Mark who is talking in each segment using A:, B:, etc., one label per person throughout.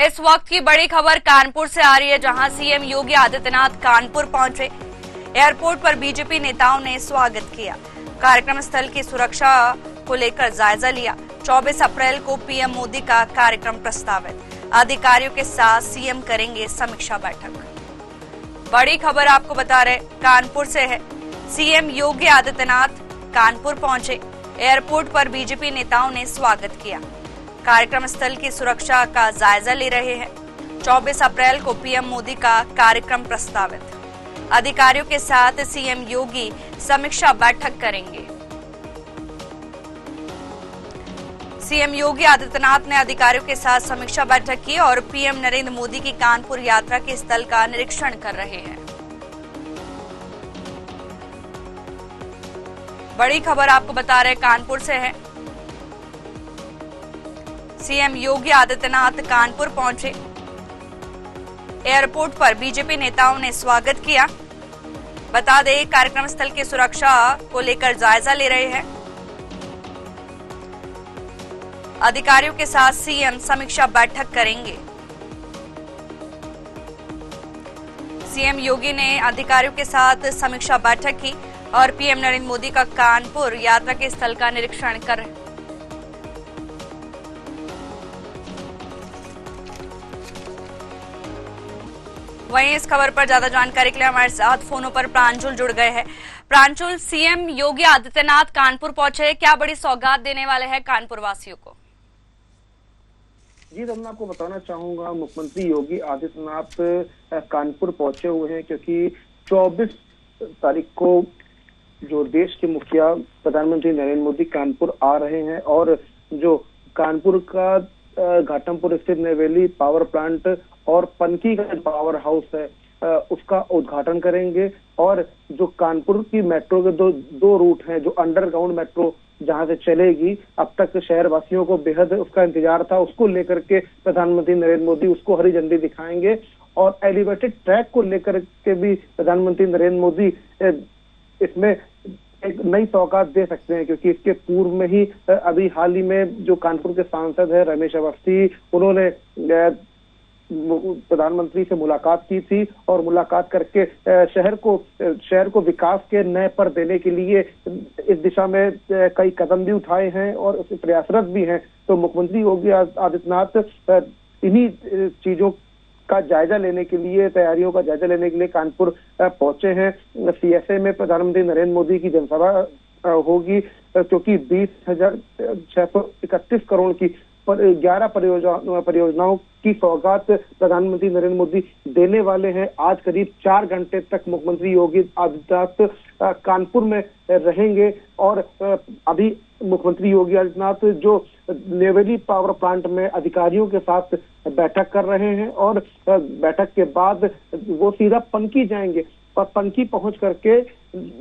A: इस वक्त की बड़ी खबर कानपुर से आ रही है, जहां सीएम योगी आदित्यनाथ कानपुर पहुंचे। एयरपोर्ट पर बीजेपी नेताओं ने स्वागत किया। कार्यक्रम स्थल की सुरक्षा को लेकर जायजा लिया। 24 अप्रैल को पीएम मोदी का कार्यक्रम प्रस्तावित। अधिकारियों के साथ सीएम करेंगे समीक्षा बैठक। बड़ी खबर आपको बता रहे कानपुर से है। सीएम योगी आदित्यनाथ कानपुर पहुंचे। एयरपोर्ट पर बीजेपी नेताओं ने स्वागत किया। कार्यक्रम स्थल की सुरक्षा का जायजा ले रहे हैं। 24 अप्रैल को पीएम मोदी का कार्यक्रम प्रस्तावित। अधिकारियों के साथ सीएम योगी समीक्षा बैठक करेंगे। सीएम योगी आदित्यनाथ ने अधिकारियों के साथ समीक्षा बैठक की और पीएम नरेंद्र मोदी की कानपुर यात्रा के स्थल का निरीक्षण कर रहे हैं। बड़ी खबर आपको बता रहे कानपुर से है। सीएम योगी आदित्यनाथ कानपुर पहुंचे। एयरपोर्ट पर बीजेपी नेताओं ने स्वागत किया। बता दें, कार्यक्रम स्थल की सुरक्षा को लेकर जायजा ले रहे हैं। अधिकारियों के साथ सीएम समीक्षा बैठक करेंगे। सीएम योगी ने अधिकारियों के साथ समीक्षा बैठक की और पीएम नरेंद्र मोदी का कानपुर यात्रा के स्थल का निरीक्षण कर रहे हैं। वहीं इस खबर पर ज्यादा जानकारी के लिए हमारे साथ फोनों पर प्रांजुल जुड़ गए हैं। प्रांजुल, सीएम योगी आदित्यनाथ कानपुर पहुंचे, क्या बड़ी सौगात देने वाले हैं कानपुर वासियों को?
B: जी, तो मैं आपको बताना चाहूंगा, मुख्यमंत्री योगी आदित्यनाथ कानपुर पहुंचे हुए हैं क्योंकि 24 तारीख को जो देश के मुखिया प्रधानमंत्री नरेंद्र मोदी कानपुर आ रहे हैं और जो कानपुर का घाटमपुर स्थित नेवेली पावर प्लांट और पनकी का पावर हाउस है उसका उद्घाटन करेंगे। और जो कानपुर की मेट्रो के दो रूट हैं, जो अंडरग्राउंड मेट्रो जहां से चलेगी, अब तक शहर वासियों को बेहद उसका इंतजार था, उसको लेकर के प्रधानमंत्री नरेंद्र मोदी उसको हरी झंडी दिखाएंगे। और एलिवेटेड ट्रैक को लेकर के भी प्रधानमंत्री नरेंद्र मोदी इसमें एक नई सौगात दे सकते हैं क्योंकि इसके पूर्व में ही अभी हाल ही में जो कानपुर के सांसद है रमेश अवस्थी, उन्होंने प्रधानमंत्री से मुलाकात की थी और मुलाकात करके शहर को विकास के नए पर देने के लिए इस दिशा में कई कदम भी उठाए हैं और उसमें प्रयासरत भी हैं। तो मुख्यमंत्री योगी आदित्यनाथ इन्हीं चीजों का जायजा लेने के लिए, तैयारियों का जायजा लेने के लिए कानपुर पहुंचे हैं। सीएसए में प्रधानमंत्री नरेंद्र मोदी की जनसभा होगी क्योंकि 20,631 करोड़ की 11 परियोजनाओं की सौगात प्रधानमंत्री नरेंद्र मोदी देने वाले हैं। आज करीब 4 घंटे तक मुख्यमंत्री योगी आदित्यनाथ कानपुर में रहेंगे और अभी मुख्यमंत्री योगी आदित्यनाथ जो नेवेली पावर प्लांट में अधिकारियों के साथ बैठक कर रहे हैं और बैठक के बाद वो सीधा पनकी जाएंगे और पनकी पहुंच करके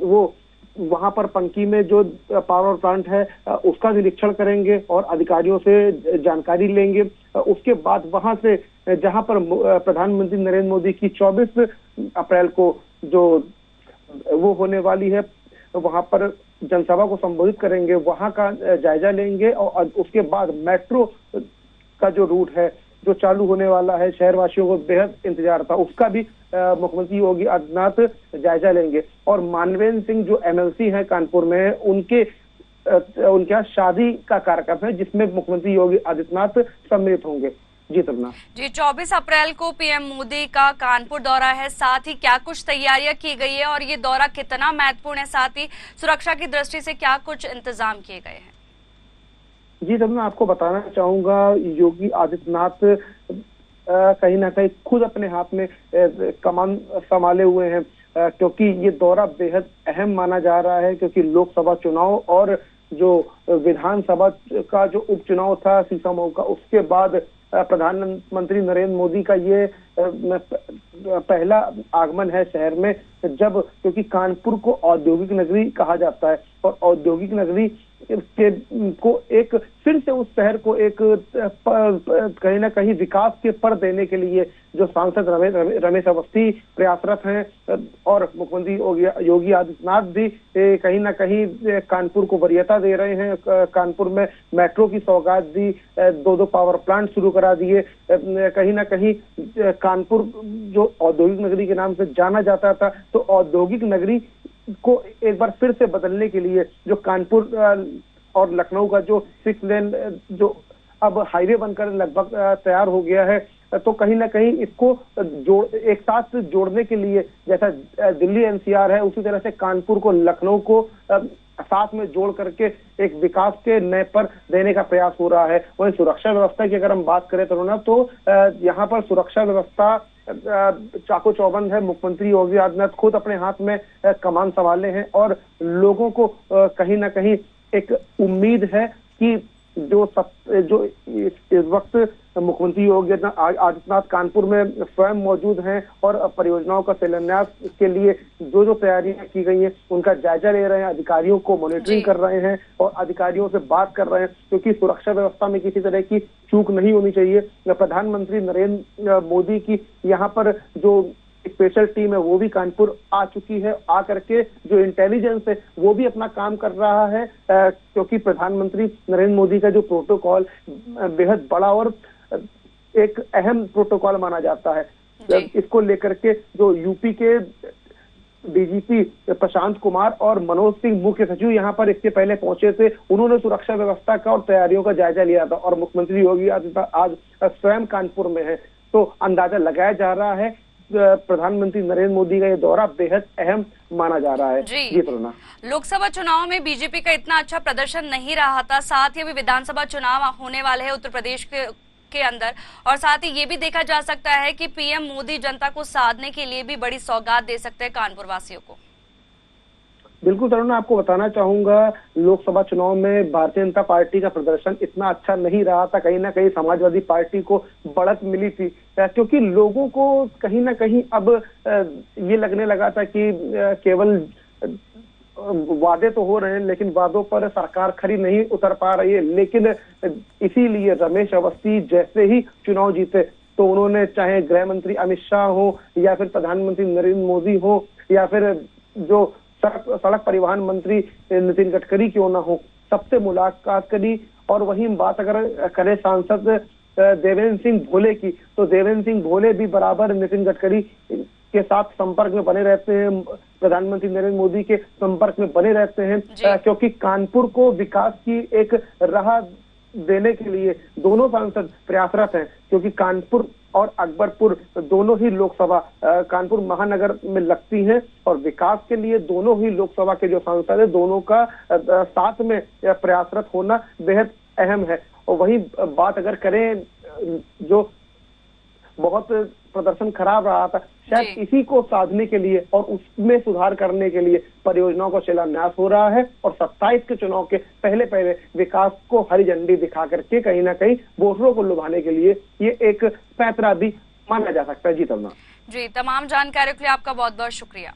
B: वो वहां पर पनकी में जो पावर प्लांट है उसका निरीक्षण करेंगे और अधिकारियों से जानकारी लेंगे। उसके बाद वहां से जहां पर प्रधानमंत्री नरेंद्र मोदी की 24 अप्रैल को जो वो होने वाली है, वहां पर जनसभा को संबोधित करेंगे, वहां का जायजा लेंगे और उसके बाद मेट्रो का जो रूट है जो चालू होने वाला है, शहरवासियों को बेहद इंतजार था, उसका भी मुख्यमंत्री योगी आदित्यनाथ जायजा लेंगे। और मानवेंद्र सिंह जो एमएलसी हैं कानपुर में, उनके यहाँ शादी का कार्यक्रम है जिसमें मुख्यमंत्री योगी आदित्यनाथ सम्मिलित होंगे। जी तबना
A: जी, 24 अप्रैल को पीएम मोदी का कानपुर दौरा है, साथ ही क्या कुछ तैयारियां की गई है और ये दौरा कितना महत्वपूर्ण है, साथ ही सुरक्षा की दृष्टि से क्या कुछ इंतजाम किए गए हैं?
B: जी, तब मैं आपको बताना चाहूंगा, योगी आदित्यनाथ कहीं ना कहीं खुद अपने हाथ में कमान संभाले हुए हैं क्योंकि ये दौरा बेहद अहम माना जा रहा है क्योंकि लोकसभा चुनाव और जो विधानसभा का जो उपचुनाव था सीसामऊ का, उसके बाद प्रधानमंत्री नरेंद्र मोदी का ये पहला आगमन है शहर में, जब क्योंकि कानपुर को औद्योगिक नगरी कहा जाता है और औद्योगिक नगरी को एक फिर से उस शहर को एक कहीं ना कहीं विकास के पर देने के लिए जो सांसद रमेश अवस्थी प्रयासरत हैं और मुख्यमंत्री योगी आदित्यनाथ भी कहीं ना कहीं कानपुर को वरीयता दे रहे हैं। कानपुर में मेट्रो की सौगात दी, 2 पावर प्लांट शुरू करा दिए। कहीं ना कहीं कानपुर जो औद्योगिक नगरी के नाम से जाना जाता था, तो औद्योगिक नगरी को एक बार फिर से बदलने के लिए जो कानपुर और लखनऊ का जो 6 लेन जो अब हाईवे बनकर लगभग तैयार हो गया है, तो कहीं ना कहीं इसको एक साथ जोड़ने के लिए जैसा दिल्ली एनसीआर है, उसी तरह से कानपुर को लखनऊ को साथ में जोड़ करके एक विकास के नए पर देने का प्रयास हो रहा है। वहीं सुरक्षा व्यवस्था की अगर हम बात करें तो यहाँ पर सुरक्षा व्यवस्था चाको चौबंद है। मुख्यमंत्री योगी आदित्यनाथ खुद अपने हाथ में कमान संभाले हैं और लोगों को कहीं ना कहीं एक उम्मीद है कि जो इस वक्त मुख्यमंत्री योगी आदित्यनाथ कानपुर में स्वयं मौजूद हैं और परियोजनाओं का शिलान्यास के लिए जो तैयारियां की गई हैं उनका जायजा ले रहे हैं, अधिकारियों को मॉनिटरिंग कर रहे हैं और अधिकारियों से बात कर रहे हैं, क्योंकि सुरक्षा व्यवस्था में किसी तरह की चूक नहीं होनी चाहिए। प्रधानमंत्री नरेंद्र मोदी की यहाँ पर जो स्पेशल टीम है वो भी कानपुर आ चुकी है। आ करके जो इंटेलिजेंस है वो भी अपना काम कर रहा है, क्योंकि प्रधानमंत्री नरेंद्र मोदी का जो प्रोटोकॉल बेहद बड़ा और एक अहम प्रोटोकॉल माना जाता है। इसको लेकर के जो यूपी के डीजीपी प्रशांत कुमार और मनोज सिंह मुख्य सचिव यहाँ पर इसके पहले पहुंचे थे, उन्होंने सुरक्षा व्यवस्था का और तैयारियों का जायजा लिया था और मुख्यमंत्री योगी आदित्यनाथ आज स्वयं कानपुर में है, तो अंदाजा लगाया जा रहा है प्रधानमंत्री नरेंद्र मोदी का ये दौरा बेहद अहम माना जा रहा है। जी प्रणा,
A: लोकसभा चुनाव में बीजेपी का इतना अच्छा प्रदर्शन नहीं रहा था, साथ ही अभी विधानसभा चुनाव होने वाले हैं उत्तर प्रदेश के अंदर, और साथ ही ये भी देखा जा सकता है कि पीएम मोदी जनता को साधने के लिए भी बड़ी सौगात दे सकते हैं कानपुर वासियों को।
B: बिल्कुल तरुण, आपको बताना चाहूंगा लोकसभा चुनाव में भारतीय जनता पार्टी का प्रदर्शन इतना अच्छा नहीं रहा था। कहीं ना कहीं समाजवादी पार्टी को बढ़त मिली थी, क्योंकि लोगों को कहीं ना कहीं अब ये लगने लगा था कि केवल वादे तो हो रहे हैं लेकिन वादों पर सरकार खरी नहीं उतर पा रही है। लेकिन इसीलिए रमेश अवस्थी जैसे ही चुनाव जीते तो उन्होंने, चाहे गृह मंत्री अमित शाह हो या फिर प्रधानमंत्री नरेंद्र मोदी हो या फिर जो सड़क परिवहन मंत्री नितिन गडकरी क्यों ना हो, सबसे मुलाकात करी। और वहीं बात अगर करें सांसद देवेंद्र सिंह भोले की, तो देवेंद्र सिंह भोले भी बराबर नितिन गडकरी के साथ संपर्क में बने रहते हैं, प्रधानमंत्री नरेंद्र मोदी के संपर्क में बने रहते हैं, क्योंकि कानपुर को विकास की एक राह देने के लिए दोनों सांसद प्रयासरत हैं। क्योंकि कानपुर और अकबरपुर दोनों ही लोकसभा कानपुर महानगर में लगती हैं और विकास के लिए दोनों ही लोकसभा के जो सांसद है दोनों का साथ में प्रयासरत होना बेहद अहम है। और वही बात अगर करें जो बहुत प्रदर्शन खराब रहा था, शायद इसी को साधने के लिए और उसमें सुधार करने के लिए परियोजनाओं का शिलान्यास हो रहा है और 27 के चुनाव के पहले विकास को हरी झंडी दिखा करके कहीं ना कहीं वोटरों को लुभाने के लिए ये एक पैतरा भी माना जा सकता है। जी तमन्ना,
A: जी तमाम जानकारी के लिए आपका बहुत बहुत शुक्रिया।